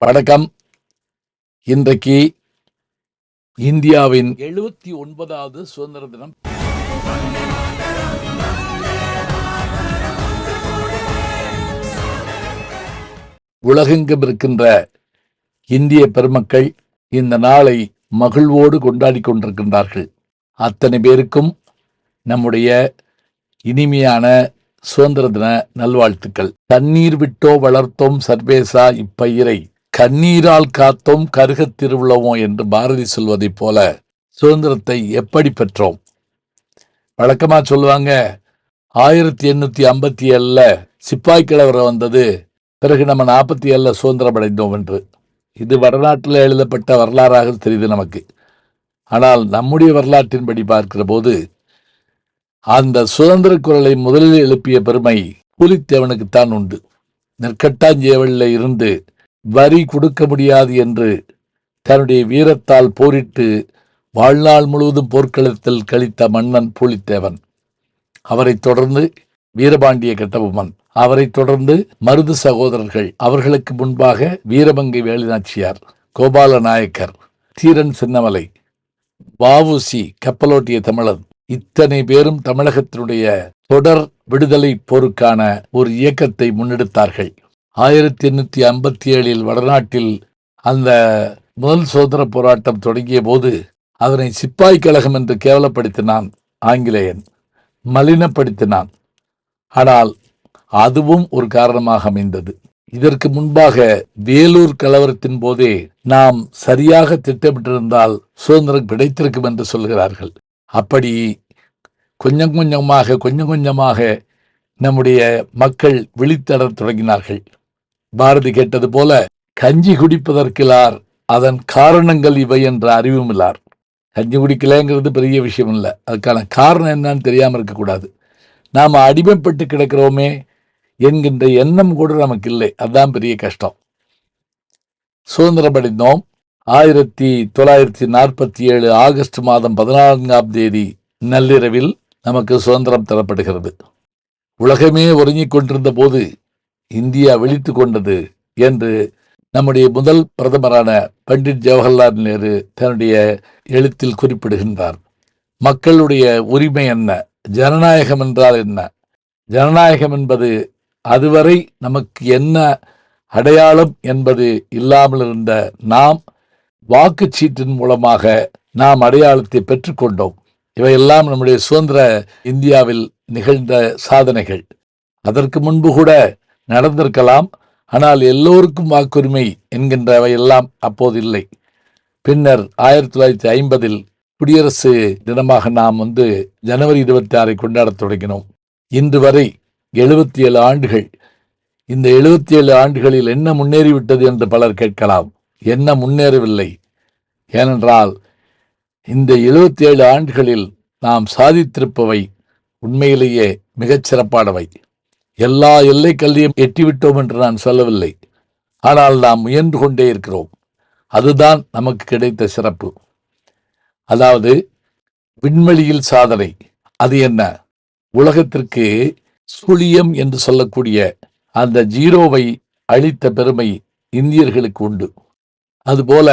வணக்கம். இன்றைக்கு இந்தியாவின் 79வது சுதந்திர தினம். உலகெங்கும் இருக்கின்ற இந்திய பெருமக்கள் இந்த நாளை மகிழ்வோடு கொண்டாடி கொண்டிருக்கின்றார்கள். அத்தனை பேருக்கும் நம்முடைய இனிமையான சுதந்திர தின நல்வாழ்த்துக்கள். தண்ணீர் விட்டோ வளர்த்தோம் சர்வேசா இப்பயிரை, கண்ணீரால் காத்தோம் கருகத் திருவிழவோம் என்று பாரதி சொல்வதைப் போல சுதந்திரத்தை எப்படி பெற்றோம்? வழக்கமா சொல்லுவாங்க 1857 சிப்பாய் கலவரம் வந்தது, பிறகு நம்ம 47 சுதந்திரம் அடைந்தோம் என்று. இது வடநாட்டில் எழுதப்பட்ட வரலாறாக தெரியுது நமக்கு. ஆனால் நம்முடைய வரலாற்றின்படி பார்க்கிற போது அந்த சுதந்திர குரலை முதலில் எழுப்பிய பெருமை புலித்தேவனுக்குத்தான் உண்டு. நெற்கட்டாஞ்சேவலில் இருந்து வரி கொடுக்க முடியாது என்று தன்னுடைய வீரத்தால் போரிட்டு வாழ்நாள் முழுவதும் போர்க்களத்தில் கழித்த மன்னன் பூலித்தேவன். அவரைத் தொடர்ந்து வீரபாண்டிய கட்டபொம்மன், அவரைத் தொடர்ந்து மருது சகோதரர்கள், அவர்களுக்கு முன்பாக வீரமங்கை வேலுநாச்சியார், கோபால நாயக்கர், தீரன் சின்னமலை, வ.உ.சி. கப்பலோட்டிய தமிழன், இத்தனை பேரும் தமிழகத்தினுடைய தொடர் விடுதலை போருக்கான ஒரு இயக்கத்தை முன்னெடுத்தார்கள். 1857 வடநாட்டில் அந்த முதல் சுதந்திர போராட்டம் தொடங்கிய போது அதனை சிப்பாய் கழகம் என்று கேவலப்படுத்தினான் ஆங்கிலேயன், மலினப்படுத்தினான். ஆனால் அதுவும் ஒரு காரணமாக அமைந்தது. இதற்கு முன்பாக வேலூர் கலவரத்தின் போதே நாம் சரியாக திட்டமிட்டிருந்தால் சுதந்திரம் கிடைத்திருக்கும் என்று சொல்கிறார்கள். அப்படி கொஞ்சம் கொஞ்சமாக நம்முடைய மக்கள் விழித்தட தொடங்கினார்கள். பாரதி கேட்டது போல, கஞ்சி குடிப்பதற்கிலார் அதன் காரணங்கள் இவை என்ற அறிவும் இல்லார். கஞ்சி குடிக்கலங்கிறது பெரிய விஷயம் இல்லை, அதுக்கான காரணம் என்னன்னு தெரியாமல் இருக்கக்கூடாது. நாம் அடிமைப்பட்டு கிடக்கிறோமே என்கின்ற எண்ணம் கூட நமக்கு இல்லை, அதுதான் பெரிய கஷ்டம். சுதந்திரம் அடைந்தோம். 1947 ஆகஸ்ட் மாதம் 14ஆம் தேதி நள்ளிரவில் நமக்கு சுதந்திரம் தரப்படுகிறது. உலகமே உறங்கிக் கொண்டிருந்த போது இந்தியா விழித்து கொண்டது என்று நம்முடைய முதல் பிரதமரான பண்டிட் ஜவஹர்லால் நேரு தன்னுடைய எழுத்தில் குறிப்பிடுகின்றார். மக்களுடைய உரிமை என்ன, ஜனநாயகம் என்றால் என்ன, ஜனநாயகம் என்பது அதுவரை நமக்கு என்ன அடையாளம் என்பது இல்லாமல் இருந்த நாம் வாக்குச்சீட்டின் மூலமாக நாம் அடையாளத்தை பெற்றுக்கொண்டோம். இவையெல்லாம் நம்முடைய சுதந்திர இந்தியாவில் நிகழ்ந்த சாதனைகள். அதற்கு முன்பு கூட நடந்திருக்கலாம், ஆனால் எல்லோருக்கும் வாக்குரிமை என்கின்றவையெல்லாம் அப்போது இல்லை. பின்னர் 1950 குடியரசு தினமாக நாம் ஜனவரி 26 கொண்டாடத் தொடங்கினோம். இன்று வரை 77 ஆண்டுகள். இந்த 77 ஆண்டுகளில் என்ன முன்னேறிவிட்டது என்று பலர் கேட்கலாம். என்ன முன்னேறவில்லை? ஏனென்றால் இந்த 77 ஆண்டுகளில் நாம் சாதித்திருப்பவை உண்மையிலேயே மிகச் சிறப்பானவை. எல்லா எல்லை கல்வியும் எட்டிவிட்டோம் என்று நான் சொல்லவில்லை, ஆனால் நாம் முயன்று கொண்டே இருக்கிறோம். அதுதான் நமக்கு கிடைத்த சிறப்பு. அதாவது விண்வெளியில் சாதனை. அது என்ன? உலகத்திற்கு சுழியம் என்று சொல்லக்கூடிய அந்த ஜீரோவை அளித்த பெருமை இந்தியர்களுக்கு உண்டு. அதுபோல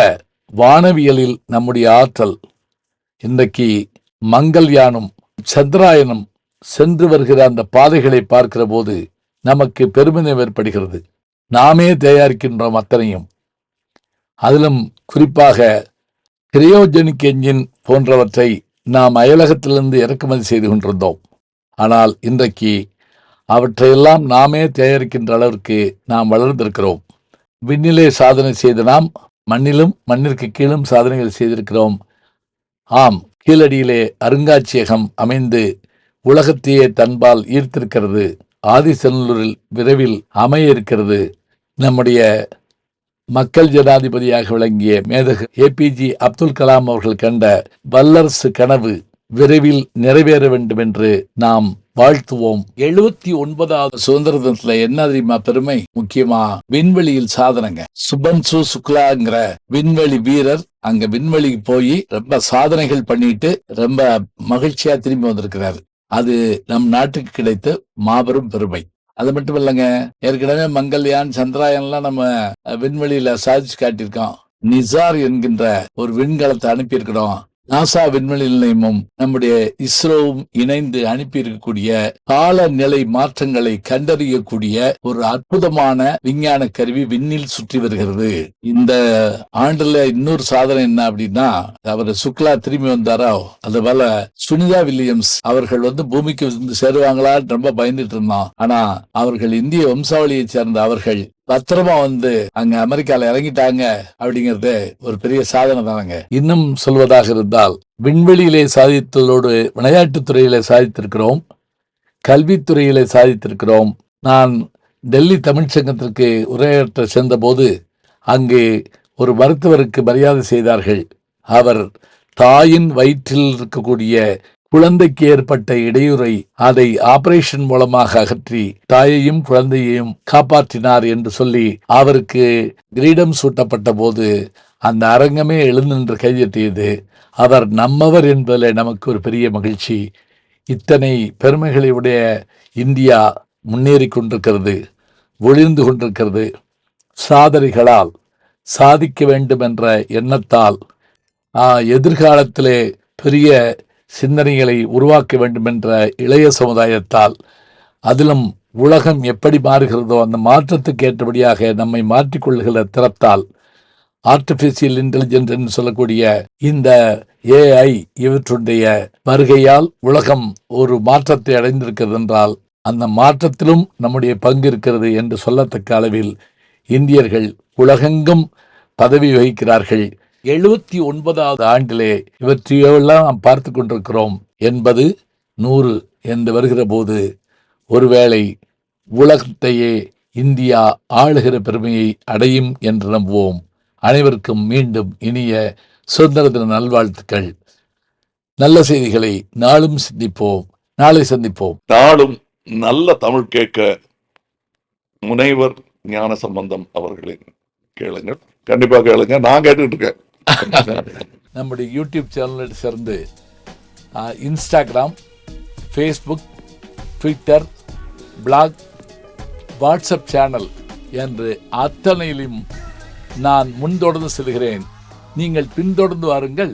வானவியலில் நம்முடைய ஆற்றல். இன்றைக்கு மங்கள்யானும் சந்திராயனும் சென்று வருகிற அந்த பாதைகளை பார்க்கிற போது நமக்கு பெருமிதம் ஏற்படுகிறது. நாமே தயாரிக்கின்றோம் அத்தனையும். அதிலும் குறிப்பாக கிரையோஜெனிக் என்ஜின் போன்றவற்றை நாம் அயலகத்திலிருந்து இறக்குமதி செய்து கொண்டிருந்தோம். ஆனால் இன்றைக்கு அவற்றையெல்லாம் நாமே தயாரிக்கின்ற அளவிற்கு நாம் வளர்ந்திருக்கிறோம். விண்ணிலே சாதனை செய்த நாம் மண்ணிலும் மண்ணிற்கு கீழும் சாதனைகள் செய்திருக்கிறோம். ஆம், கீழடியிலே அருங்காட்சியகம் அமைந்து உலகத்தையே தன்பால் ஈர்த்திருக்கிறது. ஆதிசநல்லூரில் விரைவில் அமைய இருக்கிறது. நம்முடைய மக்கள் ஜனாதிபதியாக விளங்கிய மேதகு APJ அப்துல் கலாம் அவர்கள் கண்ட வல்லரசு கனவு விரைவில் நிறைவேற வேண்டும் என்று நாம் வாழ்த்துவோம். 79வது சுதந்திர தினத்துல என்ன தெரியுமா பெருமை? முக்கியமா விண்வெளியில் சாதனைங்க. சுபன்சு சுக்லாங்கிற விண்வெளி வீரர் அங்க விண்வெளிக்கு போய் ரொம்ப சாதனைகள் பண்ணிட்டு ரொம்ப மகிழ்ச்சியா திரும்பி வந்திருக்கிறாரு. அது நம் நாட்டுக்கு கிடைத்த மாபெரும் பெருமை. அது மட்டும் இல்லைங்க, ஏற்கனவே மங்கள்யான், சந்திராயன்லாம் நம்ம விண்வெளியில சாதிச்சு காட்டியிருக்கோம். நிசார் என்கின்ற ஒரு விண்கலத்தை அனுப்பியிருக்கிறோம். நாசா விண்வெளி நிலையமும் நம்முடைய இஸ்ரோவும் இணைந்து அனுப்பி இருக்கக்கூடிய காலநிலை மாற்றங்களை கண்டறியக்கூடிய ஒரு அற்புதமான விஞ்ஞான கருவி விண்ணில் சுற்றி வருகிறது. இந்த ஆண்டுல இன்னொரு சாதனை என்ன அப்படின்னா, அவர் சுக்லா திரும்பி வந்தாரோ, அது போல சுனிதா வில்லியம்ஸ் அவர்கள் பூமிக்கு சேருவாங்களான்னு ரொம்ப பயந்துட்டு இருந்தோம். ஆனா அவர்கள் இந்திய வம்சாவளியை சேர்ந்த அவர்கள் பத்திரமா அங்க அமெரிக்கால இறங்கிட்டாங்க அப்படிங்கறது ஒரு பெரிய சாதனை தானங்க. இன்னும் சொல்வதாக இருந்தால், விண்வெளியிலே சாதித்ததோடு விளையாட்டுத் துறையிலே சாதித்திருக்கிறோம், கல்வித்துறையிலே சாதித்திருக்கிறோம். நான் டெல்லி தமிழ்ச்சங்கத்திற்கு உரையாற்ற சென்ற போது அங்கே ஒரு மருத்துவருக்கு மரியாதை செய்தார்கள். அவர் தாயின் வயிற்றில் இருக்கக்கூடிய குழந்தைக்கு ஏற்பட்ட இடையூறை அதை ஆபரேஷன் மூலமாக அகற்றி தாயையும் குழந்தையையும் காப்பாற்றினார் என்று சொல்லி அவருக்கு கிரீடம் சூட்டப்பட்ட போது அந்த அரங்கமே எழுந்து கையெட்டியது. அவர் நம்மவர் என்பதில் நமக்கு ஒரு பெரிய மகிழ்ச்சி. இத்தனை பெருமைகளை உடைய இந்தியா முன்னேறி கொண்டிருக்கிறது, ஒளிர்ந்து கொண்டிருக்கிறது. சாதனைகளால் சாதிக்க வேண்டும் என்ற எண்ணத்தால் எதிர்காலத்திலே பெரிய சிந்தனைகளை உருவாக்க வேண்டும் என்ற இளைய சமுதாயத்தால், அதிலும் உலகம் எப்படி மாறுகிறதோ அந்த மாற்றத்துக்கு ஏற்றபடியாக நம்மை மாற்றிக்கொள்ளுகிற திறத்தால், ஆர்டிபிஷியல் இன்டெலிஜென்ஸ் என்று சொல்லக்கூடிய இந்த AI இவற்றுடைய வருகையால் உலகம் ஒரு மாற்றத்தை அடைந்திருக்கிறது என்றால், அந்த மாற்றத்திலும் நம்முடைய பங்கு இருக்கிறது என்று சொல்லத்தக்க அளவில் இந்தியர்கள் உலகெங்கும் பதவி வகிக்கிறார்கள். 79வது ஆண்டிலே இவற்றையெல்லாம் நாம் பார்த்து கொண்டிருக்கிறோம். 80, 100 என்று வருகிற போது ஒருவேளை உலகத்தையே இந்தியா ஆளுகிற பெருமையை அடையும் என்று நம்புவோம். அனைவருக்கும் மீண்டும் இனிய சுதந்திர தின நல்வாழ்த்துக்கள். நல்ல செய்திகளை நாளும் சிந்திப்போம், நாளை சந்திப்போம். நாளும் நல்ல தமிழ் கேட்க முனைவர் ஞானசம்பந்தம் அவர்களின் கேளுங்கள். கண்டிப்பாக கேளுங்க. நான் கேட்டுக்கிட்டு இருக்கேன். நம்முடைய யூடியூப் சேனலை சேர்ந்து Instagram, Facebook, Twitter, blog, WhatsApp channel என்று அத்தனையிலும் நான் முன்தொடர்ந்து செல்கிறேன். நீங்கள் பின்தொடர்ந்து வாருங்கள்.